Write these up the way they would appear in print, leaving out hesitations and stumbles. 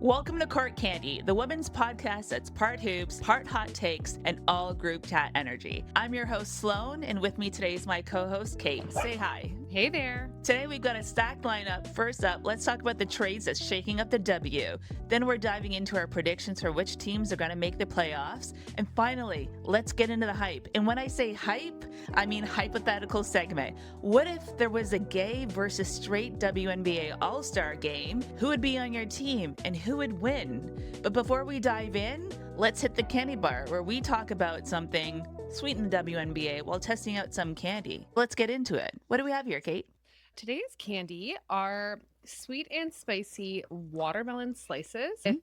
Welcome to Court Candy, the women's podcast that's part hoops, part hot takes, and all group chat energy. I'm your host, Sloan, and with me today is my co-host, Kate. Say hi. Hey there. Today we've got a stacked lineup. First up, let's talk about the trades that's shaking up the W. Then we're diving into our predictions for which teams are going to make the playoffs. And finally, let's get into the hype. And when I say hype, I mean hypothetical segment. What if there was a gay versus straight WNBA All-Star game? Who would be on your team and who would win? But before we dive in, let's hit the candy bar where we talk about something sweet in the WNBA while testing out some candy. Let's get into it. What do we have here, Kate? Today's candy are sweet and spicy watermelon slices with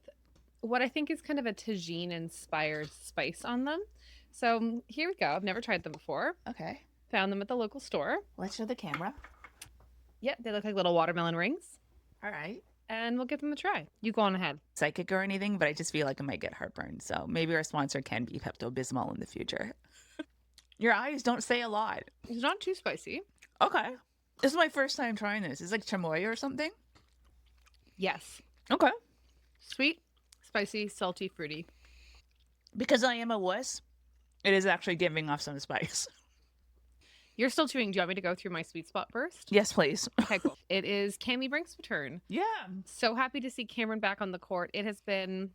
what I think is kind of a tagine-inspired spice on them. So here we go. I've never tried them before. Okay. Found them at the local store. Let's show the camera. Yep, they look like little watermelon rings. All right. And we'll give them a try. You go on ahead. Psychic or anything, but I just feel like I might get heartburn. So maybe our sponsor can be Pepto-Bismol in the future. Your eyes don't say a lot. It's not too spicy. Okay. This is my first time trying this. It's like chamoy or something? Yes. Okay. Sweet, spicy, salty, fruity. Because I am a wuss, it is actually giving off some spice. You're still chewing. Do you want me to go through my sweet spot first? Yes, please. Okay, cool. It is Cami Brink's return. Yeah. So happy to see Cameron back on the court. It has been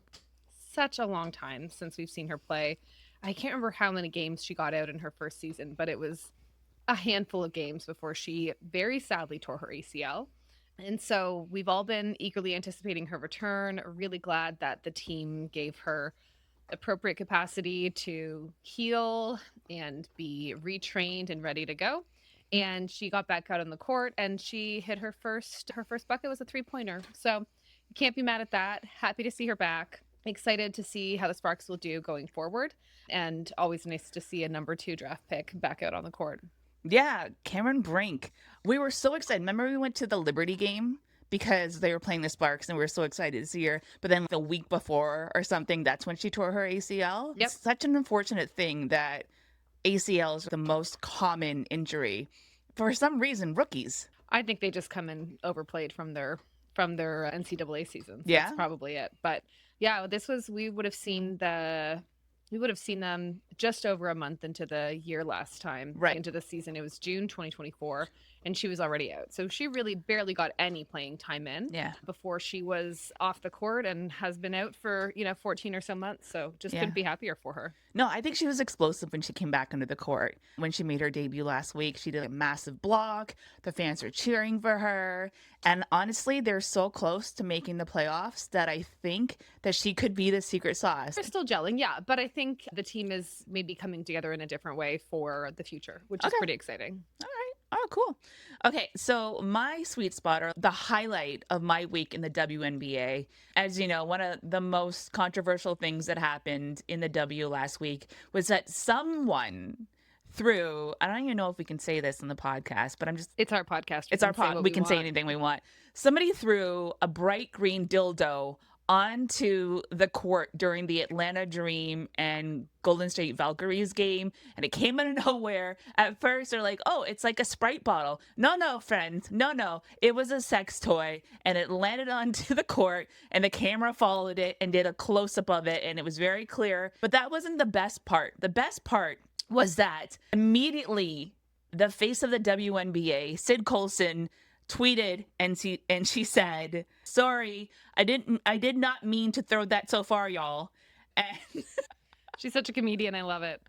such a long time since we've seen her play. I can't remember how many games she got out in her first season, but it was a handful of games before she very sadly tore her ACL. And so we've all been eagerly anticipating her return. Really glad that the team gave her appropriate capacity to heal and be retrained and ready to go. And she got back out on the court and she hit her first bucket was a 3-pointer. So you can't be mad at that. Happy to see her back. Excited to see how the Sparks will do going forward. And always nice to see a number 2 draft pick back out on the court. Yeah, Cameron Brink. We were so excited. Remember we went to the Liberty game because they were playing the Sparks and we were so excited to see her. But then the week before or something, that's when she tore her ACL. Yep. It's such an unfortunate thing that ACL is the most common injury. For some reason, rookies. I think they just come in overplayed from their NCAA seasons. Yeah. That's probably it. But yeah, we would have seen them just over a month into the year last time. Right. Into the season. It was June 2024 and she was already out. So she really barely got any playing time in before she was off the court and has been out for, 14 or so months. So just couldn't be happier for her. No, I think she was explosive when she came back into the court. When she made her debut last week, she did a massive block. The fans are cheering for her. And honestly, they're so close to making the playoffs that I think that she could be the secret sauce. They're still gelling, yeah. But I think the team is maybe coming together in a different way for the future, which is pretty exciting. All right. Oh, cool. Okay, so my sweet spot, or the highlight of my week in the WNBA, as you know, one of the most controversial things that happened in the W last week was that someone threw, I don't even know if we can say this on the podcast, but it's our podcast. It's our podcast. We can say anything we want. Somebody threw a bright green dildo onto the court during the Atlanta Dream and Golden State Valkyries game, and it came out of nowhere. At first, they're like, oh, it's like a Sprite bottle. No, friends. No. It was a sex toy, and it landed onto the court, and the camera followed it and did a close-up of it, and it was very clear. But that wasn't the best part. The best part was that immediately the face of the WNBA, Sid Colson, tweeted and she said, sorry, I did not mean to throw that so far, y'all. And she's such a comedian. I love it.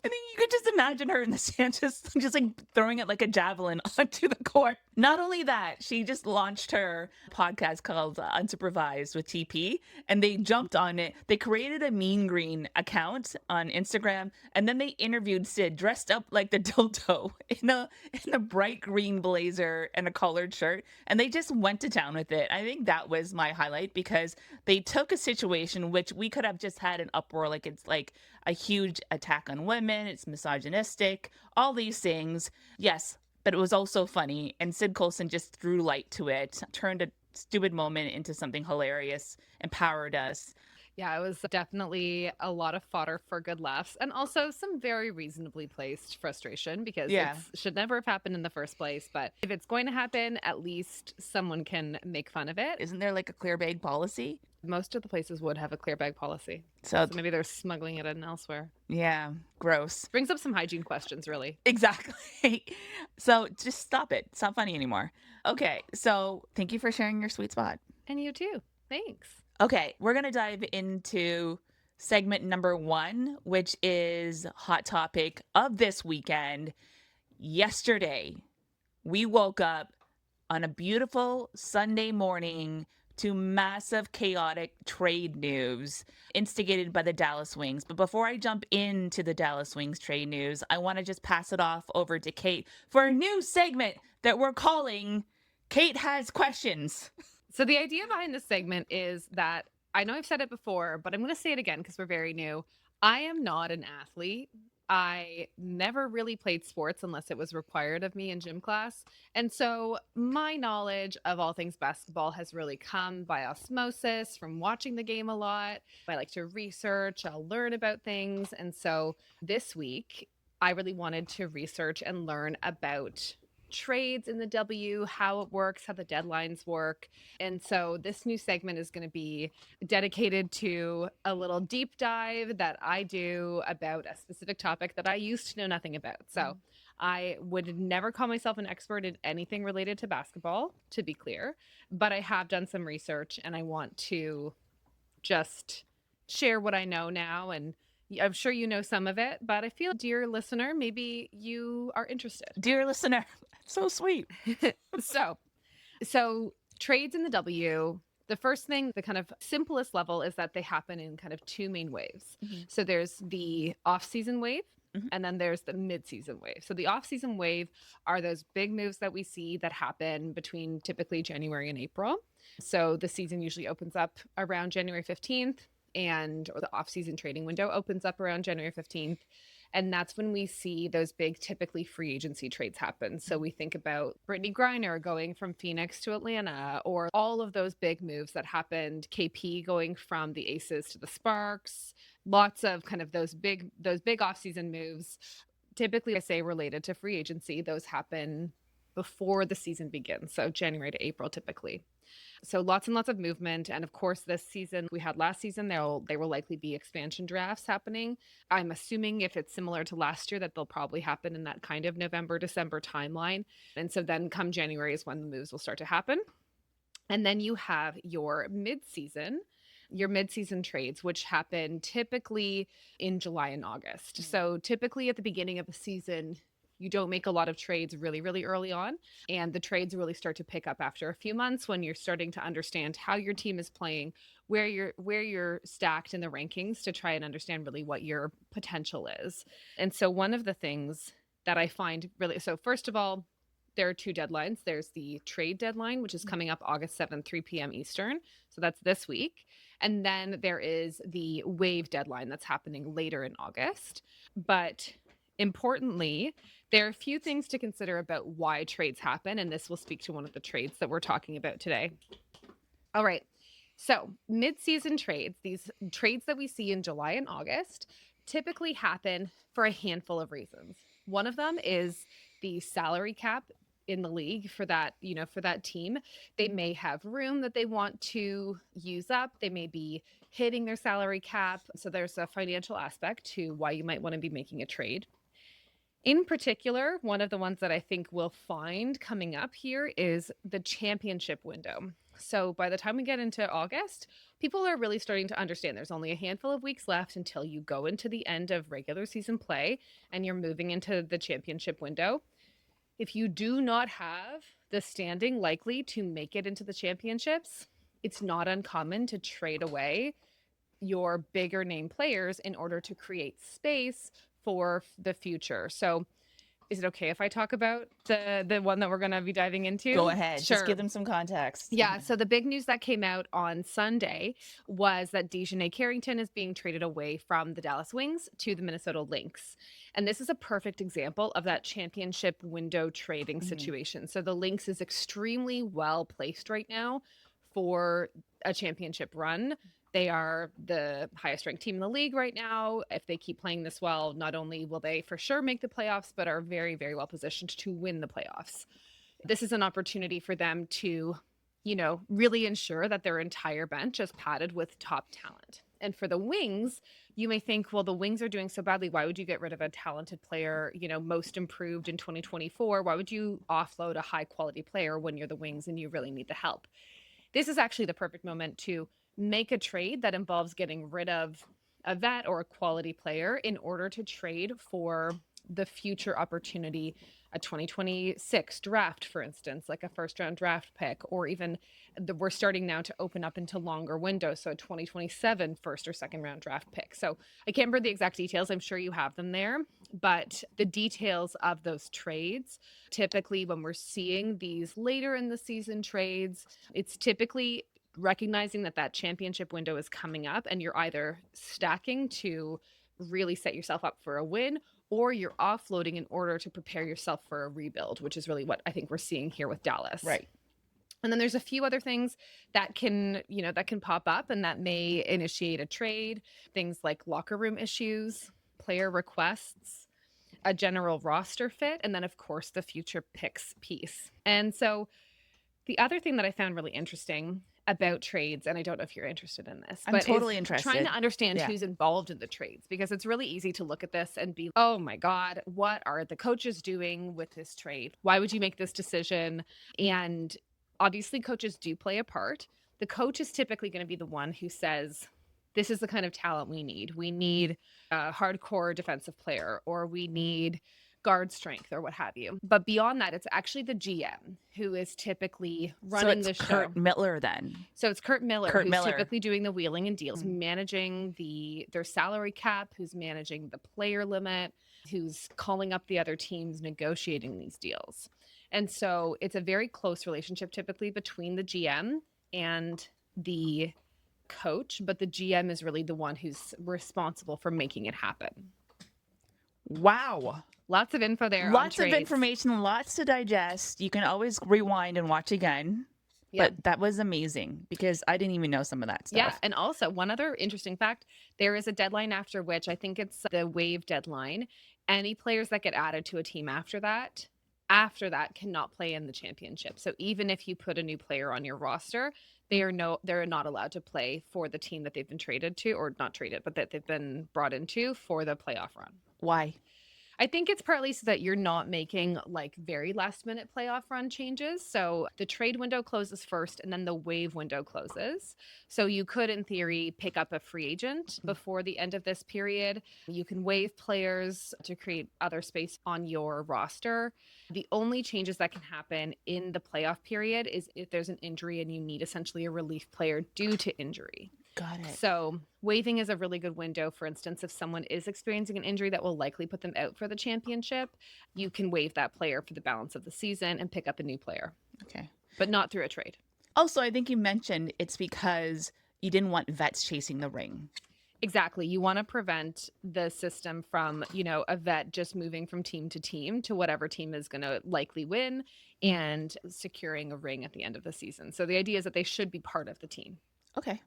I think you could just imagine her in the sand just like throwing it like a javelin onto the court. Not only that, she just launched her podcast called Unsupervised with TP, and they jumped on it. They created a Mean Green account on Instagram, and then they interviewed Sid dressed up like the dildo in a bright green blazer and a collared shirt, and they just went to town with it. I think that was my highlight because they took a situation which we could have just had an uproar, like it's like a huge attack on women, it's misogynistic, all these things. Yes, but it was also funny. And Sid Colson just threw light to it, turned a stupid moment into something hilarious, empowered us. Yeah, it was definitely a lot of fodder for good laughs and also some very reasonably placed frustration because it Yeah. should never have happened in the first place. But if it's going to happen, at least someone can make fun of it. Isn't there like a clear bag policy? Most of the places would have a clear bag policy. So, So maybe they're smuggling it in elsewhere. yeah, gross. Brings up some hygiene questions, really. Exactly. So just stop it. It's not funny anymore. Okay. So thank you for sharing your sweet spot. And you too. Thanks. Okay. We're going to dive into segment number 1, which is hot topic of this weekend. Yesterday, we woke up on a beautiful Sunday morning to massive chaotic trade news instigated by the Dallas Wings. But before I jump into the Dallas Wings trade news, I want to just pass it off over to Kate for a new segment that we're calling Kate Has Questions. So the idea behind this segment is that I know I've said it before, but I'm going to say it again because we're very new. I am not an athlete. I never really played sports unless it was required of me in gym class. And so my knowledge of all things basketball has really come by osmosis from watching the game a lot. I like to research, I'll learn about things. And so this week, I really wanted to research and learn about trades in the W, how it works, how the deadlines work. And so this new segment is going to be dedicated to a little deep dive that I do about a specific topic that I used to know nothing about. So I would never call myself an expert in anything related to basketball, to be clear, but I have done some research and I want to just share what I know now. And I'm sure you know some of it, but I feel, dear listener, maybe you are interested. Dear listener, so sweet. So trades in the W, the first thing, the kind of simplest level is that they happen in kind of two main waves. So there's the off-season wave, and then there's the mid-season wave. So the off-season wave are those big moves that we see that happen between typically January and April. So the season usually opens up around January 15th, or the off-season trading window opens up around January 15th. And that's when we see those big, typically free agency trades happen. So we think about Brittany Griner going from Phoenix to Atlanta, or all of those big moves that happened, KP going from the Aces to the Sparks, lots of kind of those big off-season moves, typically I say related to free agency. Those happen before the season begins. So January to April typically. So lots and lots of movement. And of course, this season we had last season, there will likely be expansion drafts happening. I'm assuming if it's similar to last year that they'll probably happen in that kind of November, December timeline. And so then come January is when the moves will start to happen. And then you have your mid-season trades, which happen typically in July and August. So typically at the beginning of the season, you don't make a lot of trades really, really early on. And the trades really start to pick up after a few months when you're starting to understand how your team is playing, where you're stacked in the rankings to try and understand really what your potential is. And so one of the things that I find really, so first of all, there are two deadlines. There's the trade deadline, which is coming up August 7th, 3 p.m. Eastern. So that's this week. And then there is the wave deadline that's happening later in August. But importantly, there are a few things to consider about why trades happen, and this will speak to one of the trades that we're talking about today. All right. So mid-season trades, these trades that we see in July and August, typically happen for a handful of reasons. One of them is the salary cap in the league for that team. They may have room that they want to use up. They may be hitting their salary cap. So there's a financial aspect to why you might want to be making a trade. In particular, one of the ones that I think we'll find coming up here is the championship window. So by the time we get into August, people are really starting to understand there's only a handful of weeks left until you go into the end of regular season play and you're moving into the championship window. If you do not have the standing likely to make it into the championships, it's not uncommon to trade away your bigger name players in order to create space for the future. So is it okay if I talk about the one that we're going to be diving into? Go ahead. Sure. Just give them some context. Yeah. So the big news that came out on Sunday was that Dejanay Carrington is being traded away from the Dallas Wings to the Minnesota Lynx. And this is a perfect example of that championship window trading situation. So the Lynx is extremely well placed right now for a championship run. They are the highest ranked team in the league right now. If they keep playing this well, not only will they for sure make the playoffs, but are very, very well positioned to win the playoffs. This is an opportunity for them to, really ensure that their entire bench is padded with top talent. And for the Wings, you may think, well, the Wings are doing so badly. Why would you get rid of a talented player, most improved in 2024? Why would you offload a high quality player when you're the Wings and you really need the help? This is actually the perfect moment to make a trade that involves getting rid of a vet or a quality player in order to trade for the future opportunity, a 2026 draft, for instance, like a first round draft pick, or even we're starting now to open up into longer windows. So a 2027 first or second round draft pick. So I can't remember the exact details. I'm sure you have them there, but the details of those trades, typically when we're seeing these later in the season trades, it's typically recognizing that championship window is coming up and you're either stacking to really set yourself up for a win, or you're offloading in order to prepare yourself for a rebuild, which is really what I think we're seeing here with Dallas. Right. And then there's a few other things that can pop up and that may initiate a trade. Things like locker room issues, player requests, a general roster fit, and then of course the future picks piece. And so the other thing that I found really interesting about trades, and I don't know if you're interested in this, I'm but totally interested. trying to understand who's involved in the trades, because it's really easy to look at this and be, oh my God, what are the coaches doing with this trade? Why would you make this decision? And obviously coaches do play a part. The coach is typically going to be the one who says, this is the kind of talent we need. We need a hardcore defensive player, or we need guard strength, or what have you. But beyond that, it's actually the GM who is typically running the show. Kurt Miller then. So it's Kurt Miller who's typically doing the wheeling and deals, managing their salary cap, who's managing the player limit, who's calling up the other teams, negotiating these deals. And so it's a very close relationship typically between the GM and the coach, but the GM is really the one who's responsible for making it happen. Wow. Lots of info there. Lots of information, lots to digest. You can always rewind and watch again. Yeah. But that was amazing because I didn't even know some of that stuff. Yeah. And also, one other interesting fact, there is a deadline after which I think it's the waive deadline. Any players that get added to a team after that cannot play in the championship. So even if you put a new player on your roster, they're not allowed to play for the team that they've been traded to, or not traded, but that they've been brought into for the playoff run. Why? I think it's partly so that you're not making like very last minute playoff run changes. So the trade window closes first and then the waive window closes. So you could, in theory, pick up a free agent before the end of this period. You can waive players to create other space on your roster. The only changes that can happen in the playoff period is if there's an injury and you need essentially a relief player due to injury. Got it. So waiving is a really good window. For instance, if someone is experiencing an injury that will likely put them out for the championship, you can waive that player for the balance of the season and pick up a new player. Okay. But not through a trade. Also, I think you mentioned it's because you didn't want vets chasing the ring. Exactly. You want to prevent the system from, a vet just moving from team to team to whatever team is going to likely win and securing a ring at the end of the season. So the idea is that they should be part of the team. Okay.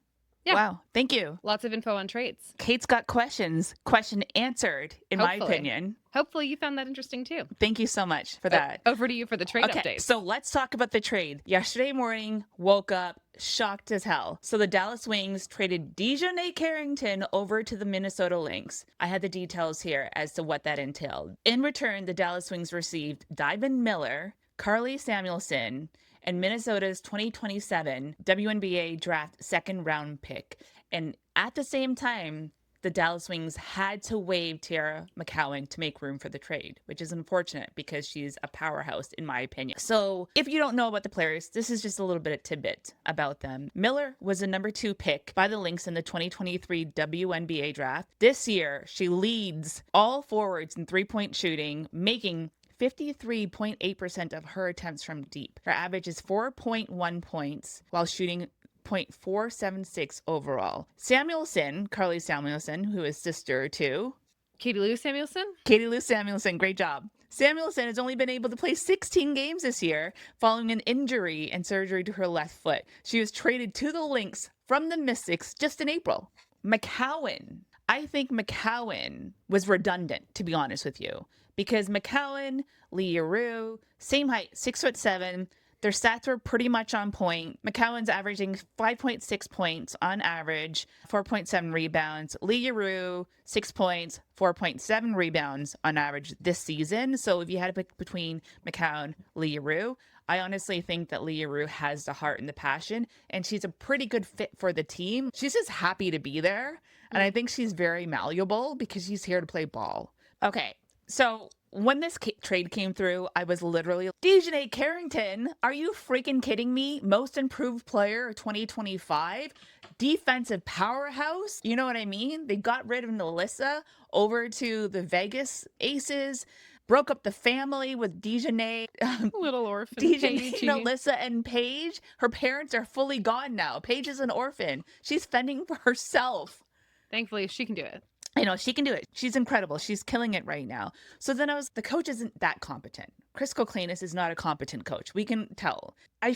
Yeah. Wow. Thank you. Lots of info on trades. Kate's got questions. Question answered, in my opinion. Hopefully you found that interesting too. Thank you so much for that. Over to you for the trade update. So let's talk about the trade. Yesterday morning, woke up shocked as hell. So the Dallas Wings traded Dejounte Carrington over to the Minnesota Lynx. I had the details here as to what that entailed. In return, the Dallas Wings received Dyvan Miller, Carly Samuelson, and Minnesota's 2027 WNBA draft second round pick. And at the same time, the Dallas Wings had to waive Tara McCowan to make room for the trade, which is unfortunate because she's a powerhouse in my opinion. So if you don't know about the players, this is just a little bit of tidbit about them. Miller was a number 2 pick by the Lynx in the 2023 WNBA draft. This year, she leads all forwards in three-point shooting, making 53.8% of her attempts from deep. Her average is 4.1 points while shooting .476 overall. Samuelson, Carly Samuelson, who is sister to Katie Lou Samuelson? Katie Lou Samuelson, great job. Samuelson has only been able to play 16 games this year following an injury and surgery to her left foot. She was traded to the Lynx from the Mystics just in April. McCowan. I think McCowan was redundant, to be honest with you, because McCowan, Lee Rue, same height, 6'7". Their stats were pretty much on point. McCowan's averaging 5.6 points on average, 4.7 rebounds. Lee Rue, 6 points, 4.7 rebounds on average this season. So if you had to pick between McCowan, Lee Rue, I honestly think that Lee Rue has the heart and the passion, and she's a pretty good fit for the team. She's just happy to be there, and I think she's very malleable because she's here to play ball. Okay, so when this trade came through, I was literally, Dejanay Carrington, are you freaking kidding me? Most improved player of 2025, defensive powerhouse. You know what I mean? They got rid of Melissa over to the Vegas Aces, broke up the family with Dejanay, Little orphan Dejanay, Paige. Melissa, and Paige. Her parents are fully gone now. Paige is an orphan. She's fending for herself. Thankfully, she can do it. I know, she can do it. She's incredible. She's killing it right now. So then the coach isn't that competent. Chris Koklanis is not a competent coach. We can tell. I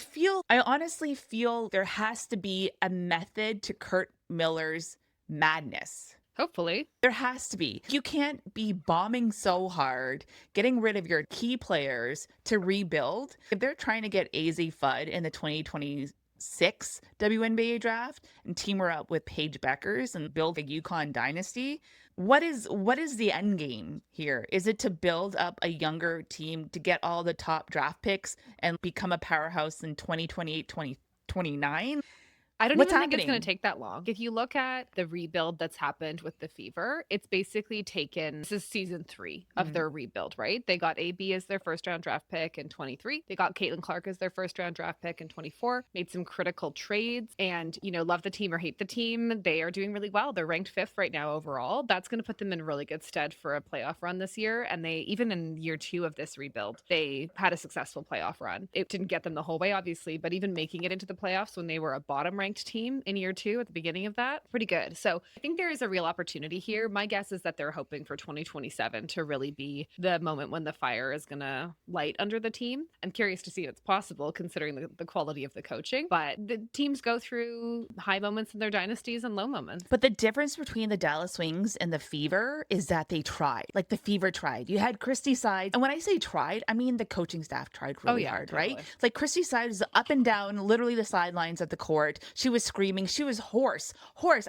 honestly feel there has to be a method to Kurt Miller's madness. Hopefully. There has to be. You can't be bombing so hard, getting rid of your key players to rebuild. If they're trying to get AZ Fudd in the 2026 WNBA draft and team her up with Paige Beckers and build a UConn dynasty, what is the end game here? Is it to build up a younger team to get all the top draft picks and become a powerhouse in 2028, 2029? I don't What's even think it's happening? going to take that long. If you look at the rebuild that's happened with the Fever, it's basically taken, this is season 3 of their rebuild, right? They got AB as their first round draft pick in 23. They got Caitlin Clark as their first round draft pick in 24, made some critical trades, and, love the team or hate the team, they are doing really well. They're ranked 5th right now overall. That's going to put them in really good stead for a playoff run this year. And they, even in year 2 of this rebuild, they had a successful playoff run. It didn't get them the whole way, obviously, but even making it into the playoffs when they were a bottom ranked team in year 2 at the beginning of that, pretty good. So I think there is a real opportunity here. My guess is that they're hoping for 2027 to really be the moment when the fire is going to light under the team. I'm curious to see if it's possible considering the quality of the coaching, but the teams go through high moments in their dynasties and low moments. But the difference between the Dallas Wings and the Fever is that they tried. Like the Fever tried. You had Christy Sides. And when I say tried, I mean the coaching staff tried really hard, totally. right? Like Christy Sides was up and down, literally the sidelines of the court. She was screaming. She was hoarse.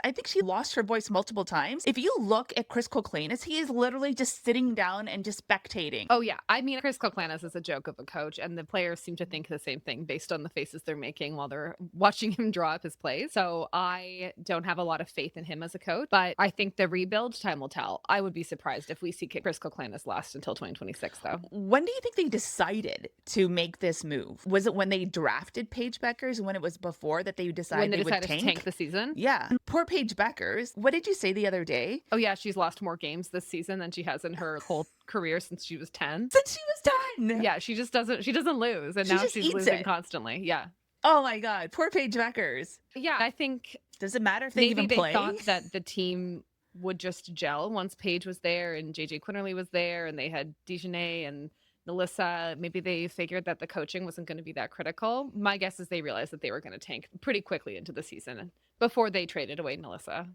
I think she lost her voice multiple times. If you look at Chris Koklanis, he is literally just sitting down and just spectating. Oh, yeah. I mean, Chris Koklanis is a joke of a coach, and the players seem to think the same thing based on the faces they're making while they're watching him draw up his plays. So I don't have a lot of faith in him as a coach, but I think the rebuild time will tell. I would be surprised if we see Chris Koklanis last until 2026, though. When do you think they decided to make this move? Was it when they drafted Paige Beckers? When it was before that they decided When they would decided tank? to tank the season? Yeah. Poor Paige Beckers. What did you say the other day? Oh, yeah. She's lost more games this season than she has in her whole career since she was 10. Since she was 10. Yeah, she doesn't lose. And She now just she's eats losing it. constantly. Yeah. Oh my God. Poor Paige Beckers. Yeah, I think Does it matter if they maybe even they play? thought that the team would just gel once Paige was there and JJ Quinterly was there and they had Dejanay and Melissa. Maybe they figured that the coaching wasn't going to be that critical. My guess is they realized that they were going to tank pretty quickly into the season before they traded away Melissa.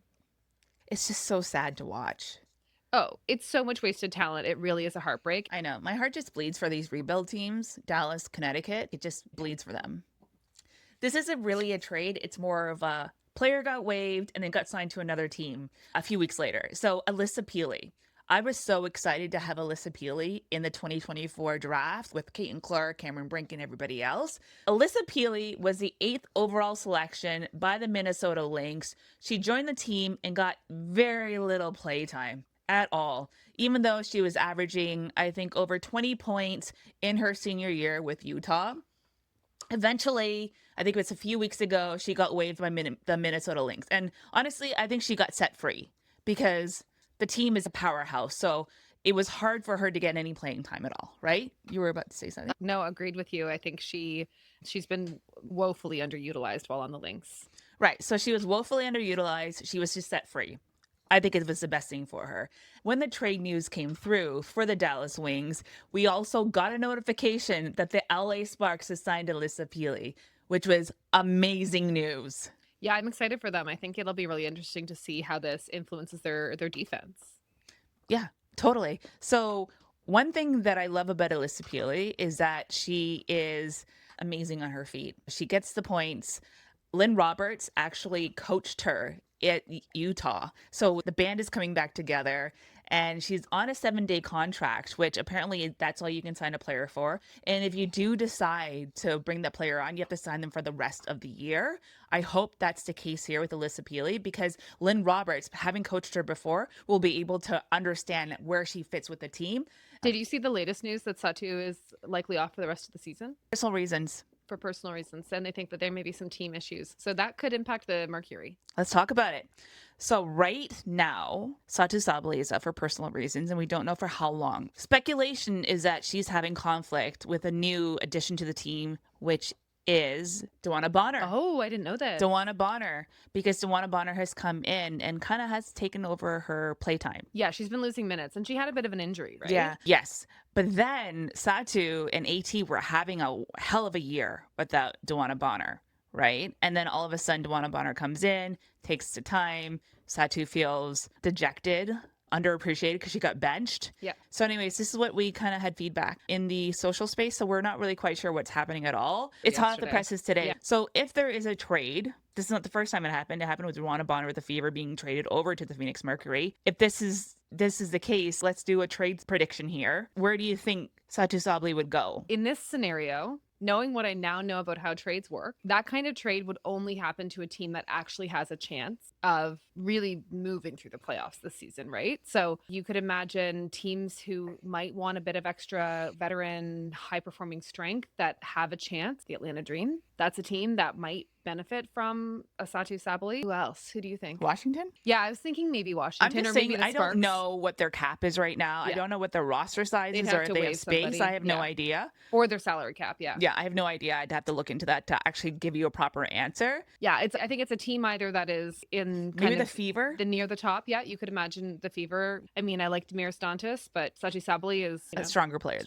It's just so sad to watch. Oh, it's so much wasted talent. It really is a heartbreak. I know. My heart just bleeds for these rebuild teams. Dallas, Connecticut. It just bleeds for them. This isn't really a trade. It's more of a player got waived and then got signed to another team a few weeks later. So Alyssa Peely. I was so excited to have Alyssa Peely in the 2024 draft with Caitlin Clark, Cameron Brink, and everybody else. Alyssa Peely was the 8th overall selection by the Minnesota Lynx. She joined the team and got very little playtime at all, even though she was averaging, I think, over 20 points in her senior year with Utah. Eventually, I think it was a few weeks ago, she got waived by the Minnesota Lynx. And honestly, I think she got set free because the team is a powerhouse. So it was hard for her to get any playing time at all, right? You were about to say something. No, agreed with you. I think she's been woefully underutilized while on the Lynx. Right. So she was woefully underutilized. She was just set free. I think it was the best thing for her. When the trade news came through for the Dallas Wings, we also got a notification that the LA Sparks had signed Alyssa Peely, which was amazing news. Yeah, I'm excited for them. I think it'll be really interesting to see how this influences their defense. Yeah, totally. So one thing that I love about Alyssa Peely is that she is amazing on her feet. She gets the points. Lynn Roberts actually coached her at Utah. So the band is coming back together and she's on a 7-day contract, which apparently that's all you can sign a player for. And if you do decide to bring that player on, you have to sign them for the rest of the year. I hope that's the case here with Alyssa Peely because Lynn Roberts, having coached her before, will be able to understand where she fits with the team. Did you see the latest news that Satu is likely off for the rest of the season? Personal reasons. For personal reasons, and they think that there may be some team issues. So that could impact the Mercury. Let's talk about it. So right now, Satu Sabali is up for personal reasons, and we don't know for how long. Speculation is that she's having conflict with a new addition to the team, which is Duana Bonner. Oh, I didn't know that. Duana Bonner, because Duana Bonner has come in and kind of has taken over her playtime. Yeah, she's been losing minutes, and she had a bit of an injury, right? Yeah. Yes. But then Satu and AT were having a hell of a year without Duana Bonner, right? And then all of a sudden, Duana Bonner comes in, takes the time. Satu feels dejected, underappreciated because she got benched. Yeah. So anyways, this is what we kind of had feedback in the social space. So we're not really quite sure what's happening at all. It's hot off the presses today. Yeah. So if there is a trade, this is not the first time it happened. It happened with Duana Bonner with the Fever being traded over to the Phoenix Mercury. If this is the case, let's do a trade prediction here. Where do you think Satu Sabali would go? In this scenario, knowing what I now know about how trades work, that kind of trade would only happen to a team that actually has a chance of really moving through the playoffs this season, right? So you could imagine teams who might want a bit of extra veteran, high-performing strength that have a chance. The Atlanta Dream, that's a team that might benefit from a Satu Sabali. Who else? Who do you think? Washington? Yeah, I was thinking maybe Washington. I'm just or saying, maybe the I Sparks. don't know what their cap is right now. Yeah. I don't know what their roster size is, or if they have space. I have no idea. Or their salary cap, yeah. Yeah, I have no idea. I'd have to look into that to actually give you a proper answer. Yeah, I think it's a team either that is in maybe the Fever, near the top. Yeah, you could imagine the Fever. I mean, I like Demir Stantis, but Satu Sabali is a stronger player.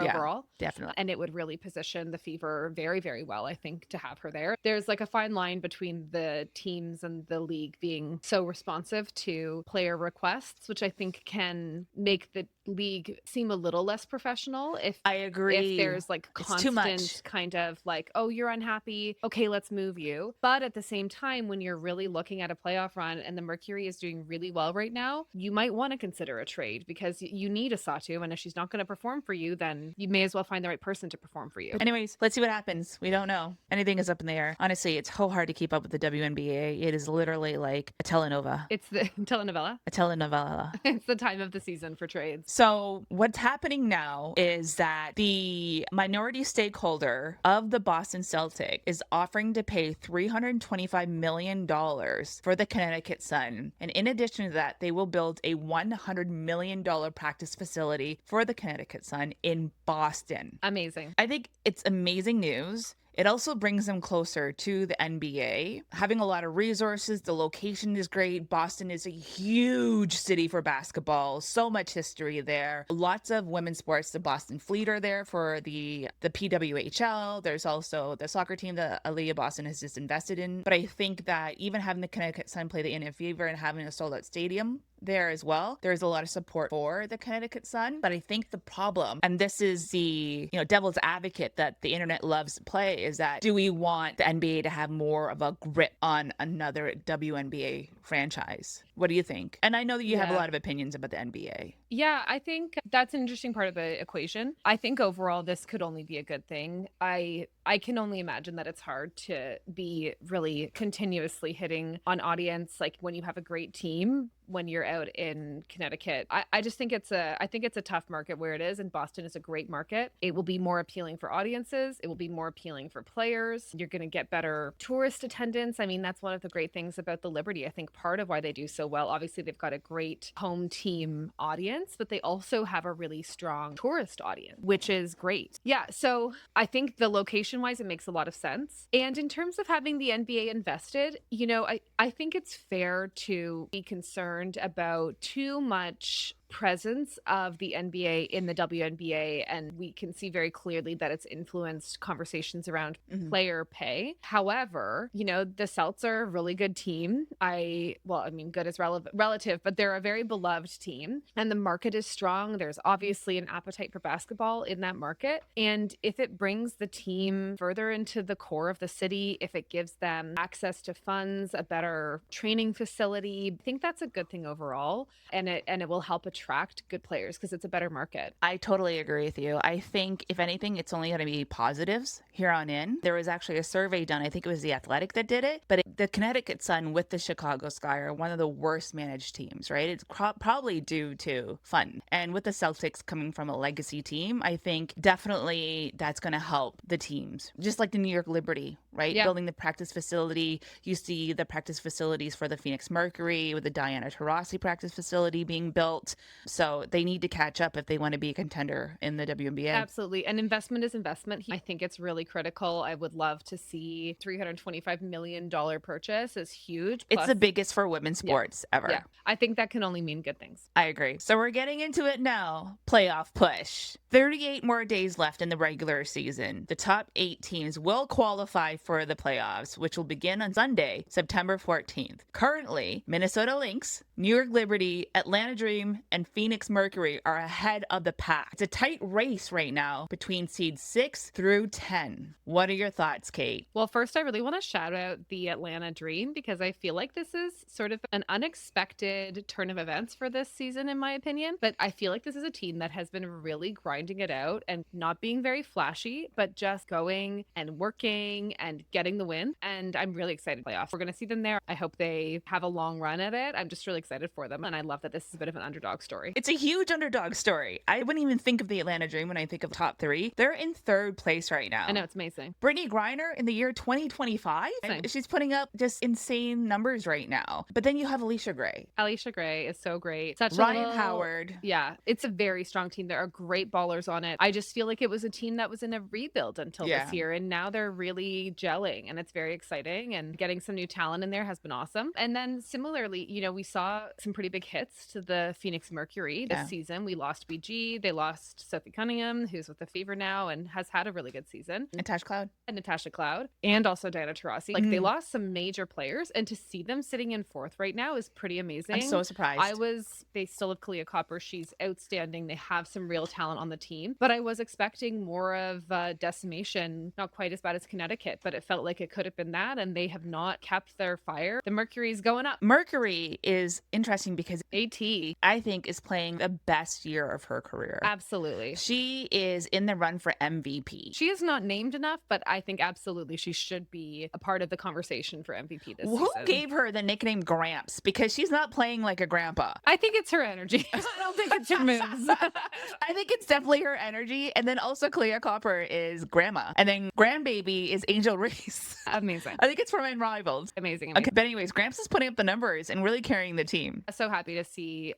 Overall. Definitely. And it would really position the Fever very, very well, I think, to have her there. There's like a fine line between the teams and the league being so responsive to player requests, which I think can make the league seem a little less professional. If I agree, if there's like constant kind of like, oh, you're unhappy, okay, let's move you. But at the same time, when you're really looking at a playoff run and the Mercury is doing really well right now, you might want to consider a trade because you need a Satu, and if she's not going to perform for you, then you may as well find the right person to perform for you. Anyways, let's see what happens. We don't know. Anything is up in the air. Honestly, it's so hard to keep up with the WNBA. It is literally like a telenovela. It's the telenovela. A telenovela. It's the time of the season for trades. So what's happening now is that the minority stakeholder of the Boston Celtic is offering to pay $325 million for the Connecticut Sun. And in addition to that, they will build a $100 million practice facility for the Connecticut Sun in Boston. Amazing. I think it's amazing news. It also brings them closer to the NBA, having a lot of resources. The location is great. Boston is a huge city for basketball. So much history there. Lots of women's sports. The Boston Fleet are there for the PWHL. There's also the soccer team that Aaliyah Boston has just invested in. But I think that even having the Connecticut Sun play the NF Fever and having a sold-out stadium there as well, there's a lot of support for the Connecticut Sun. But I think the problem, and this is the devil's advocate that the internet loves to play, is that do we want the NBA to have more of a grip on another WNBA franchise? What do you think? And I know that you have a lot of opinions about the NBA. Yeah, I think that's an interesting part of the equation. I think overall this could only be a good thing. I can only imagine that it's hard to be really continuously hitting on audience like when you have a great team when you're out in Connecticut. I just think it's a tough market where it is, and Boston is a great market. It will be more appealing for audiences. It will be more appealing for players. You're going to get better tourist attendance. I mean, that's one of the great things about the Liberty. I think part of why they do so well, obviously they've got a great home team audience, audience, but they also have a really strong tourist audience, which is great. Yeah, so I think the location wise, it makes a lot of sense. And in terms of having the NBA invested, I think it's fair to be concerned about too much presence of the NBA in the WNBA, and we can see very clearly that it's influenced conversations around player pay. However, the Celts are a really good team. Good is relative, but they're a very beloved team, and the market is strong. There's obviously an appetite for basketball in that market, and if it brings the team further into the core of the city, if it gives them access to funds, a better training facility, I think that's a good thing overall, and it will help attract good players because it's a better market. I totally agree with you. I think, if anything, it's only going to be positives here on in. There was actually a survey done. I think it was The Athletic that did it. But the Connecticut Sun with the Chicago Sky are one of the worst managed teams, right? It's probably due to fund. And with the Celtics coming from a legacy team, I think definitely that's going to help the teams. Just like the New York Liberty, right? Yeah. Building the practice facility. You see the practice facilities for the Phoenix Mercury with the Diana Taurasi practice facility being built. So they need to catch up if they want to be a contender in the WNBA. Absolutely. And investment is investment. I think it's really critical. I would love to see $325 million purchase is huge. It's the biggest for women's sports ever. Yeah. I think that can only mean good things. I agree. So we're getting into it now. Playoff push. 38 more days left in the regular season. The top 8 teams will qualify for the playoffs, which will begin on Sunday, September 14th. Currently, Minnesota Lynx, New York Liberty, Atlanta Dream, and Phoenix Mercury are ahead of the pack. It's a tight race right now between seeds 6 through 10. What are your thoughts, Kate? Well, first, I really want to shout out the Atlanta Dream because I feel like this is sort of an unexpected turn of events for this season, in my opinion. But I feel like this is a team that has been really grinding it out and not being very flashy, but just going and working and getting the win. And I'm really excited to playoffs. We're going to see them there. I hope they have a long run at it. I'm just really excited for them. And I love that this is a bit of an underdog story. It's a huge underdog story. I wouldn't even think of the Atlanta Dream when I think of top 3. They're in 3rd place right now. I know, it's amazing. Brittany Griner in the year 2025. She's putting up just insane numbers right now. But then you have Alicia Gray. Alicia Gray is so great. Ryan Howard. Yeah, it's a very strong team. There are great ballers on it. I just feel like it was a team that was in a rebuild until this year, and now they're really gelling, and it's very exciting, and getting some new talent in there has been awesome. And then similarly, we saw some pretty big hits to the Phoenix Mercury this season. We lost BG. They lost Sophie Cunningham, who's with the Fever now and has had a really good season. Natasha Cloud. And also Diana Taurasi. Like, they lost some major players, and to see them sitting in 4th right now is pretty amazing. I'm so surprised. They still have Kalia Copper. She's outstanding. They have some real talent on the team, but I was expecting more of decimation, not quite as bad as Connecticut, but it felt like it could have been that, and they have not kept their fire. The Mercury's going up. Mercury is interesting because AT, I think, is playing the best year of her career. Absolutely. She is in the run for MVP. She is not named enough, but I think absolutely she should be a part of the conversation for MVP this season. Who gave her the nickname Gramps? Because she's not playing like a grandpa. I think it's her energy. I don't think it's her moves. I think it's definitely her energy. And then also Kalia Copper is grandma. And then grandbaby is Angel Reese. Amazing. I think it's from Unrivaled. Amazing. Okay, but anyways, Gramps is putting up the numbers and really carrying the team. So happy to see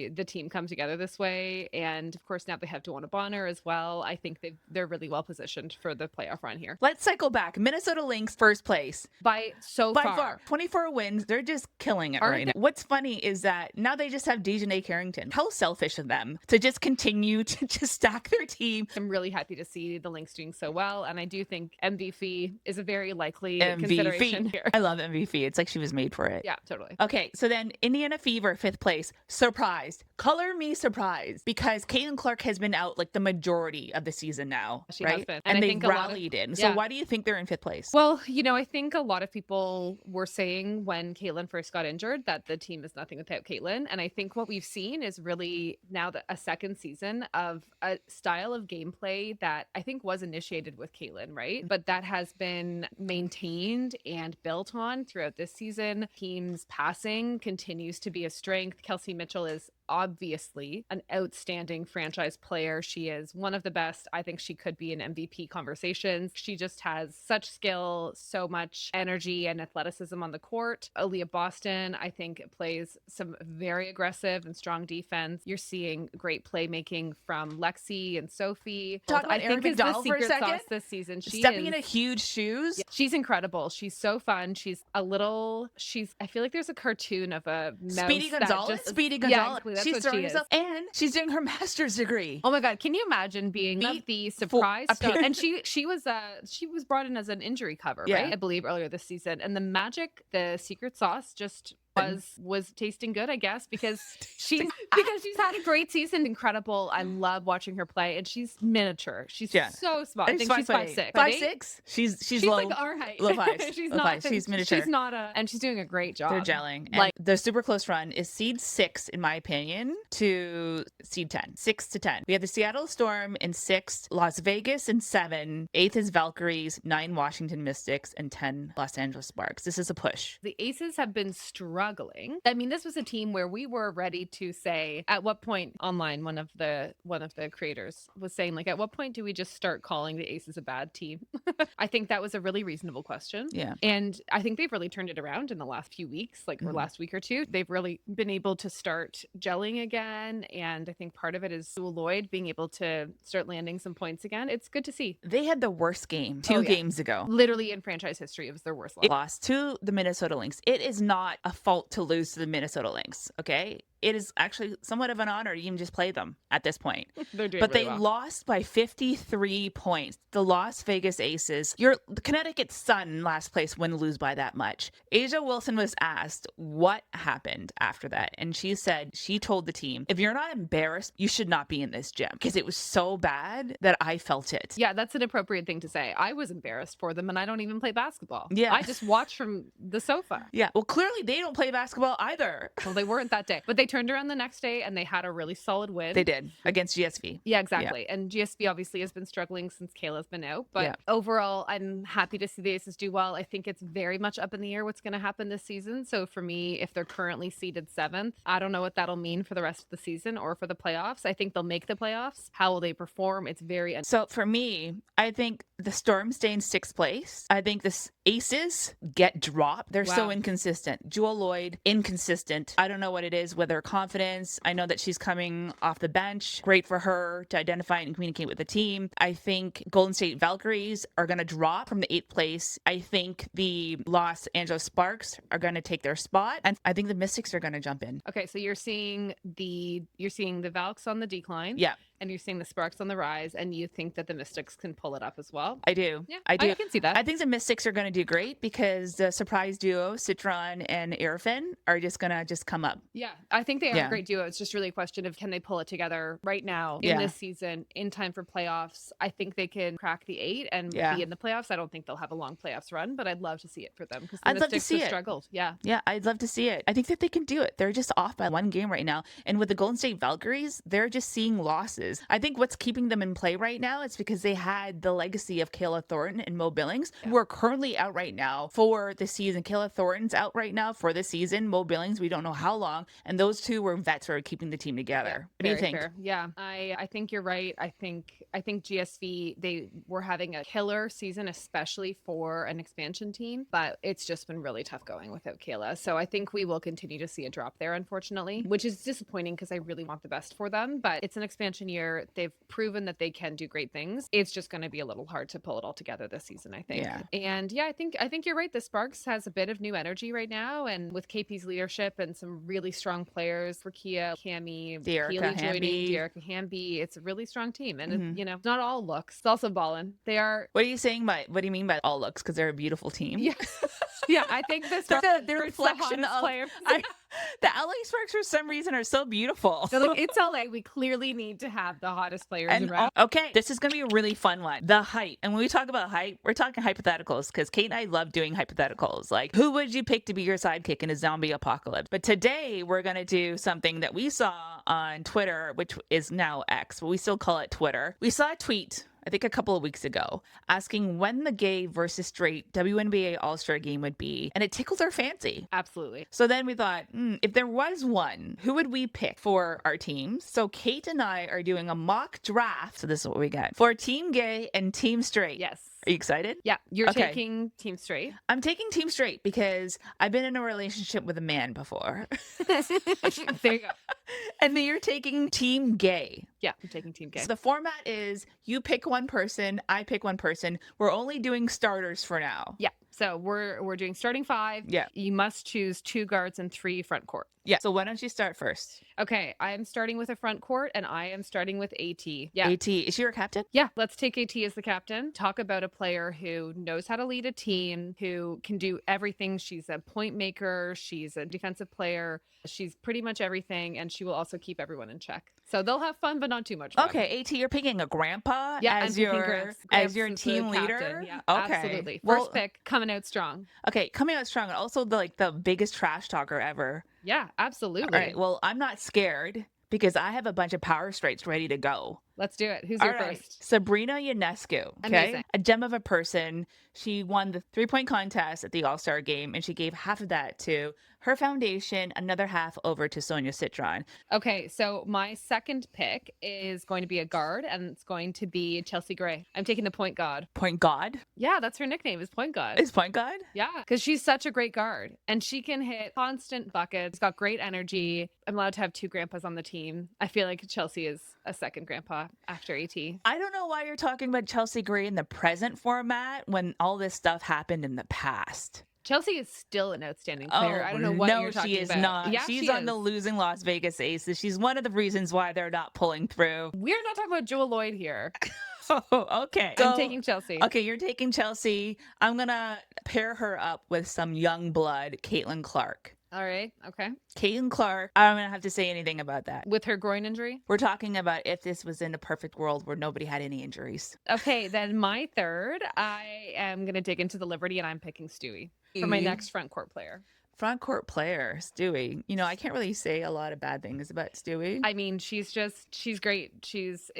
the team come together this way. And of course, now they have Dawana Bonner as well. I think they're really well positioned for the playoff run here. Let's cycle back. Minnesota Lynx, 1st place. By far. 24 wins. They're just killing it right now. What's funny is that now they just have Dejanay Carrington. How selfish of them to just continue to just stack their team. I'm really happy to see the Lynx doing so well. And I do think MVP is a very likely consideration here. I love MVP. It's like she was made for it. Yeah, totally. Okay, so then Indiana Fever, 5th place. Surprised. Color me surprised because Caitlin Clark has been out like the majority of the season now. She right? has been. And they've rallied in. So why do you think they're in 5th place? Well, I think a lot of people were saying when Caitlin first got injured that the team is nothing without Caitlin. And I think what we've seen is really now a second season of a style of gameplay that I think was initiated with Caitlin, right? But that has been maintained and built on throughout this season. Team's passing continues to be a strength. Kelsey Mitchell is obviously an outstanding franchise player. She is one of the best. I think she could be in MVP conversations. She just has such skill, so much energy and athleticism on the court. Aaliyah Boston, I think, plays some very aggressive and strong defense. You're seeing great playmaking from Lexi and Sophie. Talk about I think Erin is the McDowell for a secret second. sauce this season. She Stepping is, into huge shoes. yeah, she's incredible. She's so fun. She's a little, I feel like there's a cartoon of a mouse Speedy that Gonzalez. just, Speedy yeah, Gonzalez. exactly. That's She's what throwing she is. herself, and she's doing her master's degree. Oh my God! Can you imagine being one of the surprise a pick- and she was brought in as an injury cover, Yeah. right? I believe earlier this season, and the magic, the secret sauce, just was tasting good, I guess, because she's had a great season. Incredible. I love watching her play, and she's miniature. She's so small. I think she's 5'6". 5'6". She's low, like our height. low fives. she's Low not. fives. She's miniature. She's not and she's doing a great job. They're gelling. And Like, the super close run is seed 6, in my opinion, to seed 10. 6 to 10. We have the Seattle Storm in 6th, Las Vegas in 7, 8th is Valkyries, 9 Washington Mystics, and 10 Los Angeles Sparks. This is a push. The Aces have been struggling. I mean, this was a team where we were ready to say, at what point online, one of the creators was saying, like, at what point do we just start calling the Aces a bad team? I think that was a really reasonable question. Yeah. And I think they've really turned it around in the last few weeks, like or last week or two. They've really been able to start gelling again. And I think part of it is Sue Lloyd being able to start landing some points again. It's good to see. They had the worst game 2 games ago. Literally in franchise history, it was their worst loss. It lost to the Minnesota Lynx. It is not a fault to lose to the Minnesota Lynx, okay? It is actually somewhat of an honor to even just play them at this point. They're doing but really they well. lost by 53 points. The Las Vegas Aces, the Connecticut Sun last place wouldn't lose by that much. Asia Wilson was asked what happened after that. And she said, she told the team, if you're not embarrassed, you should not be in this gym, because it was so bad that I felt it. Yeah, that's an appropriate thing to say. I was embarrassed for them, and I don't even play basketball. Yeah. I just watch from the sofa. Yeah. Well, clearly they don't play basketball either. Well, they weren't that day, but they turned around the next day and they had a really solid win. They did against GSV. Yeah, exactly. And GSV obviously has been struggling since Kayla's been out. But overall, I'm happy to see the Aces do well. I think it's very much up in the air what's going to happen this season. So for me, if they're currently seeded 7th, I don't know what that'll mean for the rest of the season or for the playoffs. I think they'll make the playoffs. How will they perform? It's very... So for me, I think the Storm stay in 6th place. I think the Aces get dropped. They're so inconsistent. Jewel Lloyd, inconsistent. I don't know what it is, whether confidence. I know that she's coming off the bench. Great for her to identify and communicate with the team. I think Golden State Valkyries are going to drop from the 8th place. I think the Los Angeles Sparks are going to take their spot. And I think the Mystics are going to jump in. Okay, so you're seeing the Valks on the decline. Yeah. And you're seeing the Sparks on the rise, and you think that the Mystics can pull it up as well? I do. Yeah, I do. I can see that. I think the Mystics are going to do great because the surprise duo, Citron and Airfin, are just going to come up. Yeah, I think they are a great duo. It's just really a question of, can they pull it together right now in this season in time for playoffs? I think they can crack the 8 and be in the playoffs. I don't think they'll have a long playoffs run, but I'd love to see it for them because the Mystics have struggled. Yeah, I'd love to see it. I think that they can do it. They're just off by 1 game right now. And with the Golden State Valkyries, they're just seeing losses. I think what's keeping them in play right now is because they had the legacy of Kayla Thornton and Mo Billings, who are currently out right now for the season. Kayla Thornton's out right now for the season. Mo Billings, we don't know how long. And those two were vets who are keeping the team together. What do you think? Fair. Yeah, I think you're right. I think GSV, they were having a killer season, especially for an expansion team, but it's just been really tough going without Kayla. So I think we will continue to see a drop there, unfortunately, which is disappointing because I really want the best for them. But it's an expansion year. They've proven that they can do great things. It's just going to be a little hard to pull it all together this season, I think. Yeah. And yeah, I think you're right. The Sparks has a bit of new energy right now, and with KP's leadership and some really strong players, Rakia, Cami, Dearica Hamby, it's a really strong team. And you know, not all looks. It's also ballin'. They are. What are you saying by? What do you mean by all looks? Because they're a beautiful team. Yeah, yeah. I think the reflection of player. The LA Sparks for some reason are so beautiful. So like, it's LA. We clearly need to have the hottest players around. Okay, this is going to be a really fun one. The hype. And when we talk about hype, we're talking hypotheticals because Kate and I love doing hypotheticals. Like, who would you pick to be your sidekick in a zombie apocalypse? But today we're going to do something that we saw on Twitter, which is now X, but we still call it Twitter. We saw a tweet I think a couple of weeks ago, asking when the gay versus straight WNBA All-Star game would be, and it tickled our fancy. Absolutely. So then we thought, if there was one, who would we pick for our teams? So Kate and I are doing a mock draft. So this is what we got for Team Gay and Team Straight. Yes. Are you excited? Yeah. You're Okay. taking Team Straight. I'm taking Team Straight because I've been in a relationship with a man before. There you go. And then you're taking Team Gay. Yeah, I'm taking Team Gay. So the format is you pick one person, I pick one person. We're only doing starters for now. Yeah. So we're doing starting 5. Yeah. You must choose 2 guards and 3 front court. Yeah. So why don't you start first? Okay, I am starting with a front court and I am starting with AT. Yeah. AT, is she your captain? Yeah, let's take AT as the captain. Talk about a player who knows how to lead a team, who can do everything. She's a point maker, she's a defensive player, she's pretty much everything, and she will also keep everyone in check. So they'll have fun, but not too much fun. Okay, AT, you're picking a grandpa Yeah, as I'm picking your Gramps. as Gramps your is the team captain. leader. Yeah, Okay. absolutely. Well, First pick, coming out strong. okay, coming out strong and also the biggest trash talker ever. Yeah, absolutely. All right. Well, I'm not scared because I have a bunch of power straights ready to go. Let's do it. Who's All your right. first? Sabrina Ionescu. Okay. Amazing. A gem of a person. She won the 3-point contest at the All-Star game, and she gave half of that to her foundation, another half over to Sonia Citron. Okay, so my second pick is going to be a guard, and it's going to be Chelsea Gray. I'm taking the point guard. Point God? Yeah, that's her nickname, is point guard. Is point God? Yeah, because she's such a great guard, and she can hit constant buckets. She's got great energy. I'm allowed to have 2 grandpas on the team. I feel like Chelsea is a second grandpa after AT. I don't know why you're talking about Chelsea Gray in the present format when all this stuff happened in the past. Chelsea is still an outstanding player. I don't know what no, you're talking she is about. not. Yeah, She's she on is. the losing Las Vegas Aces. She's one of the reasons why they're not pulling through. We're not talking about Jewel Lloyd here. Oh, okay. I'm taking Chelsea. Okay, you're taking Chelsea. I'm gonna pair her up with some young blood, Caitlin Clark. All right. Okay. Caitlin Clark, I don't have to say anything about that. With her groin injury? We're talking about if this was in a perfect world where nobody had any injuries. Okay, then my third, I am going to dig into the Liberty and I'm picking Stewie for my next front court player. Front court player, Stewie. You know, I can't really say a lot of bad things about Stewie. I mean, she's great. She's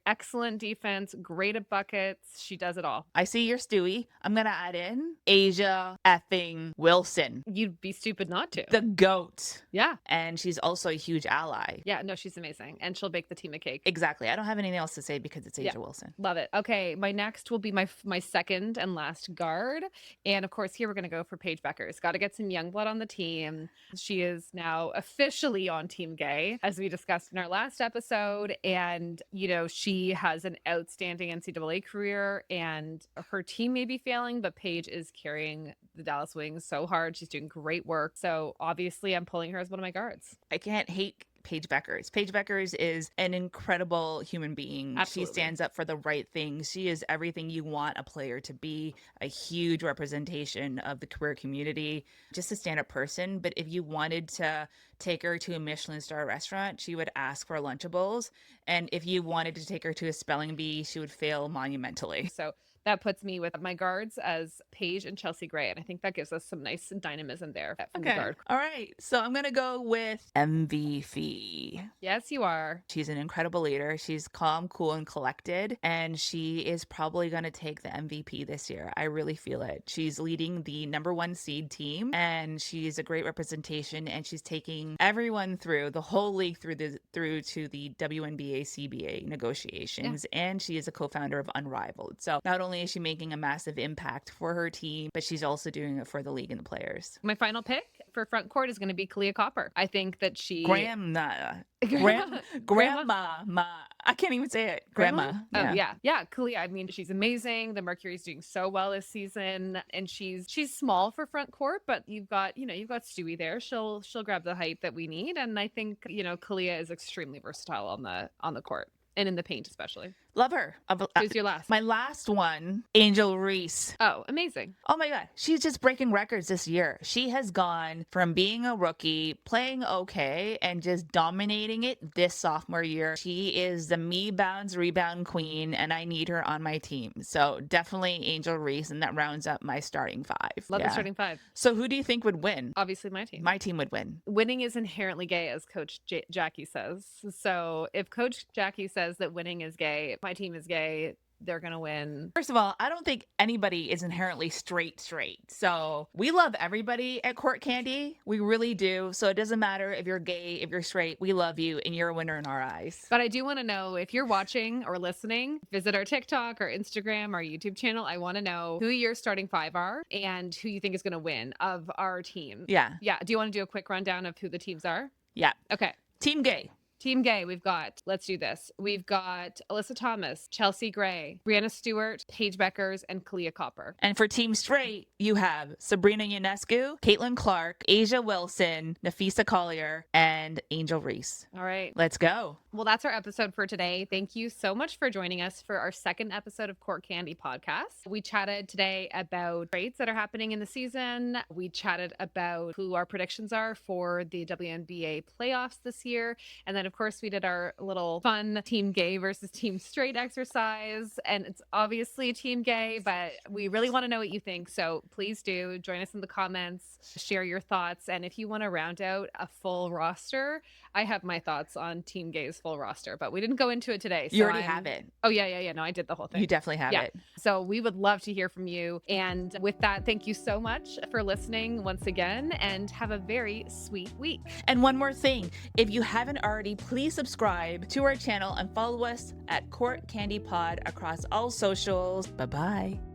excellent defense, great at buckets. She does it all. I see your Stewie. I'm going to add in Asia effing Wilson. You'd be stupid not to. The GOAT. Yeah. And she's also a huge ally. Yeah, no, she's amazing. And she'll bake the team a cake. Exactly. I don't have anything else to say because it's Asia Wilson. Love it. Okay, my next will be my second and last guard. And of course, here we're going to go for Paige Beckers. Got to get some young blood on the team. She is now officially on Team Gay, as we discussed in our last episode. And, you know, she has an outstanding NCAA career and her team may be failing, but Paige is carrying the Dallas Wings so hard. She's doing great work. So obviously I'm pulling her as one of my guards. I can't hate Paige Beckers. Paige Beckers is an incredible human being. Absolutely. She stands up for the right things. She is everything you want a player to be, a huge representation of the queer community, just a stand-up person. But if you wanted to take her to a Michelin star restaurant, she would ask for Lunchables. And if you wanted to take her to a spelling bee, she would fail monumentally. So that puts me with my guards as Paige and Chelsea Gray. And I think that gives us some nice dynamism there from the guard. All right. So I'm going to go with MVP. Yes, you are. She's an incredible leader. She's calm, cool, and collected. And she is probably going to take the MVP this year. I really feel it. She's leading the #1 seed team and she's a great representation. And she's taking everyone through the whole league through to the WNBA CBA negotiations. Yeah. And she is a co-founder of Unrivaled. So not only is she making a massive impact for her team, but she's also doing it for the league and the players. My final pick for front court is going to be Kalia Copper. I think that she... Grandma. I can't even say it. Grandma. Yeah. Oh, yeah. Yeah, Kalia. I mean, she's amazing. The Mercury's doing so well this season. And she's small for front court, but you've got Stewie there. She'll grab the height that we need. And I think, Kalia is extremely versatile on the court. And in the paint, especially. Love her. Who's your last? My last one, Angel Reese. Oh, amazing. Oh my God. She's just breaking records this year. She has gone from being a rookie, playing okay, and just dominating it this sophomore year. She is the me bounds rebound queen, and I need her on my team. So definitely Angel Reese, and that rounds up my starting 5. Love the starting 5. So who do you think would win? Obviously my team. My team would win. Winning is inherently gay, as Coach Jackie says. So if Coach Jackie says that winning is gay, my team is gay, they're going to win. First of all, I don't think anybody is inherently straight. So we love everybody at Court Candy. We really do. So it doesn't matter if you're gay, if you're straight, we love you and you're a winner in our eyes. But I do want to know, if you're watching or listening, visit our TikTok, our Instagram, our YouTube channel. I want to know who your starting five are and who you think is going to win of our team. Yeah. Yeah. Do you want to do a quick rundown of who the teams are? Yeah. Okay. Team gay. Team gay, we've got, let's do this. We've got Alyssa Thomas, Chelsea Gray, Brianna Stewart, Paige Beckers, and Kalia Copper. And for Team Straight, you have Sabrina Ionescu, Caitlin Clark, Asia Wilson, Nafisa Collier, and Angel Reese. All right. Let's go. Well, that's our episode for today. Thank you so much for joining us for our second episode of Court Candy Podcast. We chatted today about trades that are happening in the season. We chatted about who our predictions are for the WNBA playoffs this year. And then, of course, we did our little fun team gay versus team straight exercise. And it's obviously team gay, but we really want to know what you think. So please do join us in the comments, share your thoughts. And if you want to round out a full roster, I have my thoughts on Team Gay's full roster, but we didn't go into it today. So You already have it. Oh, yeah. No, I did the whole thing. You definitely have it. So we would love to hear from you. And with that, thank you so much for listening once again, and have a very sweet week. And one more thing, if you haven't already, please subscribe to our channel and follow us at Court Candy Pod across all socials. Bye-bye.